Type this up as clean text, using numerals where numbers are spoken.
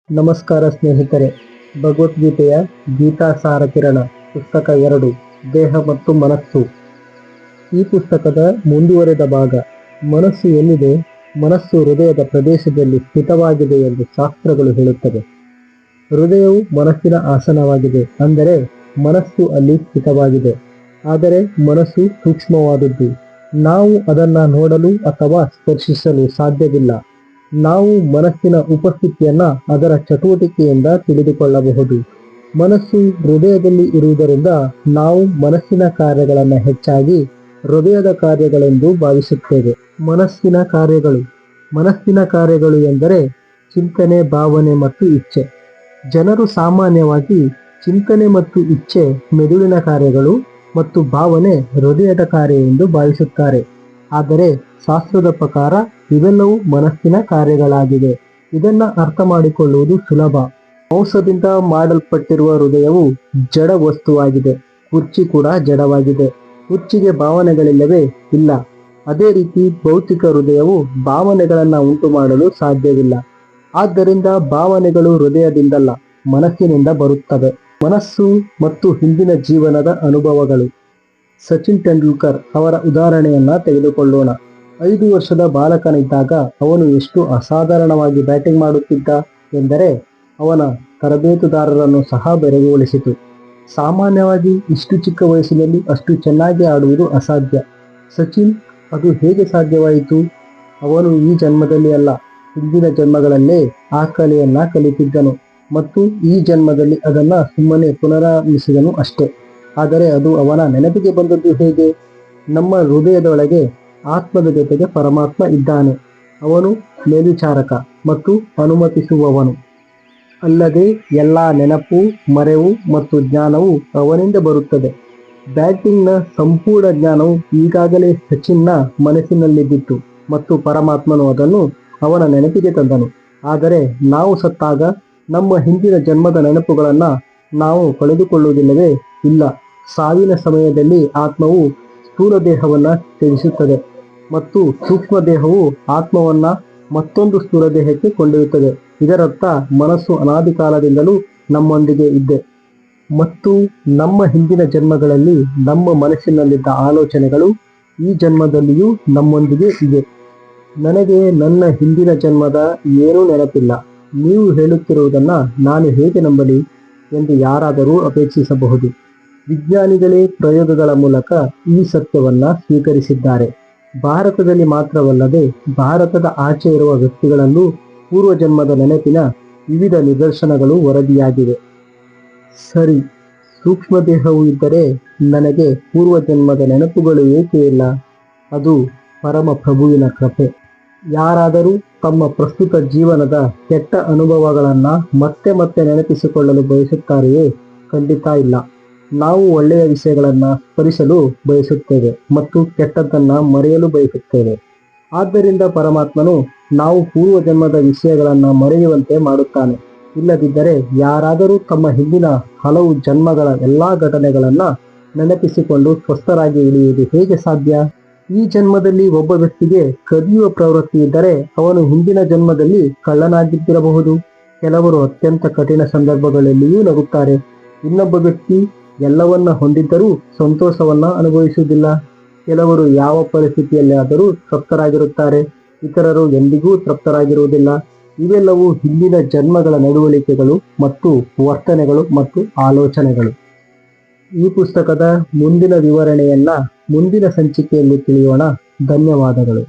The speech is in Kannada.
ನಮಸ್ಕಾರ ಸ್ನೇಹಿತರೆ, ಭಗವದ್ಗೀತೆಯ ಗೀತಾಸಾರ ಕಿರಣ ಪುಸ್ತಕ 2 ದೇಹ ಮತ್ತು ಮನಸ್ಸು. ಈ ಪುಸ್ತಕದ ಮುಂದುವರೆದ ಭಾಗ. ಮನಸ್ಸು ಎಲ್ಲಿದೆ? ಮನಸ್ಸು ಹೃದಯದ ಪ್ರದೇಶದಲ್ಲಿ ಸ್ಥಿತವಾಗಿದೆ ಎಂದು ಶಾಸ್ತ್ರಗಳು ಹೇಳುತ್ತವೆ. ಹೃದಯವು ಮನಸ್ಸಿನ ಆಸನವಾಗಿದೆ, ಅಂದರೆ ಮನಸ್ಸು ಅಲ್ಲಿ ಸ್ಥಿತವಾಗಿದೆ. ಆದರೆ ಮನಸ್ಸು ಸೂಕ್ಷ್ಮವಾದದ್ದು. ನಾವು ಅದನ್ನು ನೋಡಲು ಅಥವಾ ಸ್ಪರ್ಶಿಸಲು ಸಾಧ್ಯವಿಲ್ಲ. ನಾವು ಮನಸ್ಸಿನ ಉಪಸ್ಥಿತಿಯನ್ನ ಅದರ ಚಟುವಟಿಕೆಯಿಂದ ತಿಳಿದುಕೊಳ್ಳಬಹುದು. ಮನಸ್ಸು ಹೃದಯದಲ್ಲಿ ಇರುವುದರಿಂದ ನಾವು ಮನಸ್ಸಿನ ಕಾರ್ಯಗಳನ್ನು ಹೆಚ್ಚಾಗಿ ಹೃದಯದ ಕಾರ್ಯಗಳೆಂದು ಭಾವಿಸುತ್ತೇವೆ. ಮನಸ್ಸಿನ ಕಾರ್ಯಗಳು ಎಂದರೆ ಚಿಂತನೆ, ಭಾವನೆ ಮತ್ತು ಇಚ್ಛೆ. ಜನರು ಸಾಮಾನ್ಯವಾಗಿ ಚಿಂತನೆ ಮತ್ತು ಇಚ್ಛೆ ಮೆದುಳಿನ ಕಾರ್ಯಗಳು ಮತ್ತು ಭಾವನೆ ಹೃದಯದ ಕಾರ್ಯ ಎಂದು ಭಾವಿಸುತ್ತಾರೆ. ಆದರೆ ಶಾಸ್ತ್ರದ ಪ್ರಕಾರ ಇವೆಲ್ಲವೂ ಮನಸ್ಸಿನ ಕಾರ್ಯಗಳಾಗಿವೆ. ಇದನ್ನ ಅರ್ಥ ಮಾಡಿಕೊಳ್ಳುವುದು ಸುಲಭ. ಮಾಂಸದಿಂದ ಮಾಡಲ್ಪಟ್ಟಿರುವ ಹೃದಯವು ಜಡ ವಸ್ತುವಾಗಿದೆ. ಕುರ್ಚಿ ಕೂಡ ಜಡವಾಗಿದೆ. ಕುರ್ಚಿಗೆ ಭಾವನೆಗಳಿಲ್ಲವೇ? ಇಲ್ಲ. ಅದೇ ರೀತಿ ಭೌತಿಕ ಹೃದಯವು ಭಾವನೆಗಳನ್ನು ಉಂಟು ಮಾಡಲು ಸಾಧ್ಯವಿಲ್ಲ. ಆದ್ದರಿಂದ ಭಾವನೆಗಳು ಹೃದಯದಿಂದಲ್ಲ, ಮನಸ್ಸಿನಿಂದ ಬರುತ್ತವೆ. ಮನಸ್ಸು ಮತ್ತು ಹಿಂದಿನ ಜೀವನದ ಅನುಭವಗಳು. ಸಚಿನ್ ತೆಂಡೂಲ್ಕರ್ ಅವರ ಉದಾಹರಣೆಯನ್ನ ತೆಗೆದುಕೊಳ್ಳೋಣ. 5 ವರ್ಷದ ಬಾಲಕನಿದ್ದಾಗ ಅವನು ಎಷ್ಟು ಅಸಾಧಾರಣವಾಗಿ ಬ್ಯಾಟಿಂಗ್ ಮಾಡುತ್ತಿದ್ದ ಎಂದರೆ ಅವನ ತರಬೇತುದಾರರನ್ನು ಸಹ ಬೆರಗುಗೊಳಿಸಿತು. ಸಾಮಾನ್ಯವಾಗಿ ಇಷ್ಟು ಚಿಕ್ಕ ವಯಸ್ಸಿನಲ್ಲಿ ಅಷ್ಟು ಚೆನ್ನಾಗಿ ಆಡುವುದು ಅಸಾಧ್ಯ. ಸಚಿನ್ ಅದು ಹೇಗೆ ಸಾಧ್ಯವಾಯಿತು? ಅವನು ಈ ಜನ್ಮದಲ್ಲಿ ಅಲ್ಲ, ಹಿಂದಿನ ಜನ್ಮಗಳಲ್ಲೇ ಆ ಕಲೆಯನ್ನ ಕಲಿತಿದ್ದನು ಮತ್ತು ಈ ಜನ್ಮದಲ್ಲಿ ಅದನ್ನ ಸುಮ್ಮನೆ ಪುನರಾರಂಭಿಸಿದನು ಅಷ್ಟೇ. ಆದರೆ ಅದು ಅವನ ನೆನಪಿಗೆ ಬಂದದ್ದು ಹೇಗೆ? ನಮ್ಮ ಹೃದಯದೊಳಗೆ ಆತ್ಮದ ಜೊತೆಗೆ ಪರಮಾತ್ಮ ಇದ್ದಾನೆ. ಅವನು ಮೇಲ್ವಿಚಾರಕ ಮತ್ತು ಅನುಮತಿಸುವವನು. ಅಲ್ಲದೆ ಎಲ್ಲ ನೆನಪು, ಮರೆವು ಮತ್ತು ಜ್ಞಾನವು ಅವನಿಂದ ಬರುತ್ತದೆ. ಬ್ಯಾಟಿಂಗ್ನ ಸಂಪೂರ್ಣ ಜ್ಞಾನವು ಈಗಾಗಲೇ ಸಚಿನ್ನ ಮನಸ್ಸಿನಲ್ಲಿದ್ದಿತ್ತು ಮತ್ತು ಪರಮಾತ್ಮನು ಅದನ್ನು ಅವನ ನೆನಪಿಗೆ ತಂದನು. ಆದರೆ ನಾವು ಸತ್ತಾಗ ನಮ್ಮ ಹಿಂದಿನ ಜನ್ಮದ ನೆನಪುಗಳನ್ನು ನಾವು ಕಳೆದುಕೊಳ್ಳುವುದಿಲ್ಲವೇ? ಇಲ್ಲ. ಸಾವಿನ ಸಮಯದಲ್ಲಿ ಆತ್ಮವು ಸ್ಥೂಲ ದೇಹವನ್ನ ತ್ಯಜಿಸುತ್ತದೆ ಮತ್ತು ಸೂಕ್ಷ್ಮ ದೇಹವು ಆತ್ಮವನ್ನ ಮತ್ತೊಂದು ಸ್ಥೂಲ ದೇಹಕ್ಕೆ ಕೊಂಡೊಯ್ಯುತ್ತದೆ. ಇದರರ್ಥ ಮನಸ್ಸು ಅನಾದಿ ಕಾಲದಿಂದಲೂ ನಮ್ಮೊಂದಿಗೆ ಇದೆ ಮತ್ತು ನಮ್ಮ ಹಿಂದಿನ ಜನ್ಮಗಳಲ್ಲಿ ನಮ್ಮ ಮನಸ್ಸಿನಲ್ಲಿದ್ದ ಆಲೋಚನೆಗಳು ಈ ಜನ್ಮದಲ್ಲಿಯೂ ನಮ್ಮೊಂದಿಗೆ ಇವೆ. ನನಗೆ ನನ್ನ ಹಿಂದಿನ ಜನ್ಮದ ಏನೂ ನೆನಪಿಲ್ಲ. ನೀವು ಹೇಳುತ್ತಿರುವುದನ್ನು ನಾನು ಹೇಗೆ ನಂಬಲಿ ಎಂದು ಯಾರಾದರೂ ಅಪೇಕ್ಷಿಸಬಹುದು. ವಿಜ್ಞಾನಿಗಳೇ ಪ್ರಯೋಗಗಳ ಮೂಲಕ ಈ ಸತ್ಯವನ್ನ ಸ್ವೀಕರಿಸಿದ್ದಾರೆ. ಭಾರತದಲ್ಲಿ ಮಾತ್ರವಲ್ಲದೆ ಭಾರತದ ಆಚೆ ಇರುವ ವ್ಯಕ್ತಿಗಳಲ್ಲೂ ಪೂರ್ವಜನ್ಮದ ನೆನಪಿನ ವಿವಿಧ ನಿದರ್ಶನಗಳು ವರದಿಯಾಗಿವೆ. ಸರಿ, ಸೂಕ್ಷ್ಮ ದೇಹವು ಇದ್ದರೆ ನನಗೆ ಪೂರ್ವಜನ್ಮದ ನೆನಪುಗಳು ಏಕೆ ಇಲ್ಲ? ಅದು ಪರಮ ಪ್ರಭುವಿನ ಕೃಪೆ. ಯಾರಾದರೂ ತಮ್ಮ ಪ್ರಸ್ತುತ ಜೀವನದ ಕೆಟ್ಟ ಅನುಭವಗಳನ್ನ ಮತ್ತೆ ಮತ್ತೆ ನೆನಪಿಸಿಕೊಳ್ಳಲು ಬಯಸುತ್ತಾರೆಯೇ? ಖಂಡಿತ ಇಲ್ಲ. ನಾವು ಒಳ್ಳೆಯ ವಿಷಯಗಳನ್ನು ಸ್ಮರಿಸಲು ಬಯಸುತ್ತೇವೆ ಮತ್ತು ಕೆಟ್ಟದ್ದನ್ನು ಮರೆಯಲು ಬಯಸುತ್ತೇವೆ. ಆದ್ದರಿಂದ ಪರಮಾತ್ಮನು ನಾವು ಪೂರ್ವಜನ್ಮದ ವಿಷಯಗಳನ್ನು ಮರೆಯುವಂತೆ ಮಾಡುತ್ತಾನೆ. ಇಲ್ಲದಿದ್ದರೆ ಯಾರಾದರೂ ತಮ್ಮ ಹಿಂದಿನ ಹಲವು ಜನ್ಮಗಳ ಎಲ್ಲಾ ಘಟನೆಗಳನ್ನು ನೆನಪಿಸಿಕೊಂಡು ಸ್ವಸ್ಥರಾಗಿ ಉಳಿಯುವುದು ಹೇಗೆ ಸಾಧ್ಯ? ಈ ಜನ್ಮದಲ್ಲಿ ಒಬ್ಬ ವ್ಯಕ್ತಿಗೆ ಕದಿಯುವ ಪ್ರವೃತ್ತಿ ಇದ್ದರೆ ಅವನು ಹಿಂದಿನ ಜನ್ಮದಲ್ಲಿ ಕಳ್ಳನಾಗಿದ್ದಿರಬಹುದು. ಕೆಲವರು ಅತ್ಯಂತ ಕಠಿಣ ಸಂದರ್ಭಗಳಲ್ಲಿಯೂ ನಗುತ್ತಾರೆ. ಇನ್ನೊಬ್ಬ ವ್ಯಕ್ತಿ ಎಲ್ಲವನ್ನ ಹೊಂದಿದ್ದರೂ ಸಂತೋಷವನ್ನ ಅನುಭವಿಸುವುದಿಲ್ಲ. ಕೆಲವರು ಯಾವ ಪರಿಸ್ಥಿತಿಯಲ್ಲಾದರೂ ತೃಪ್ತರಾಗಿರುತ್ತಾರೆ, ಇತರರು ಎಂದಿಗೂ ತೃಪ್ತರಾಗಿರುವುದಿಲ್ಲ. ಇವೆಲ್ಲವೂ ಹಿಂದಿನ ಜನ್ಮಗಳ ನಡವಳಿಕೆಗಳು ಮತ್ತು ವರ್ತನೆಗಳು ಮತ್ತು ಆಲೋಚನೆಗಳು. ಈ ಪುಸ್ತಕದ ಮುಂದಿನ ವಿವರಣೆಯನ್ನ ಮುಂದಿನ ಸಂಚಿಕೆಯಲ್ಲಿ ತಿಳಿಯೋಣ. ಧನ್ಯವಾದಗಳು.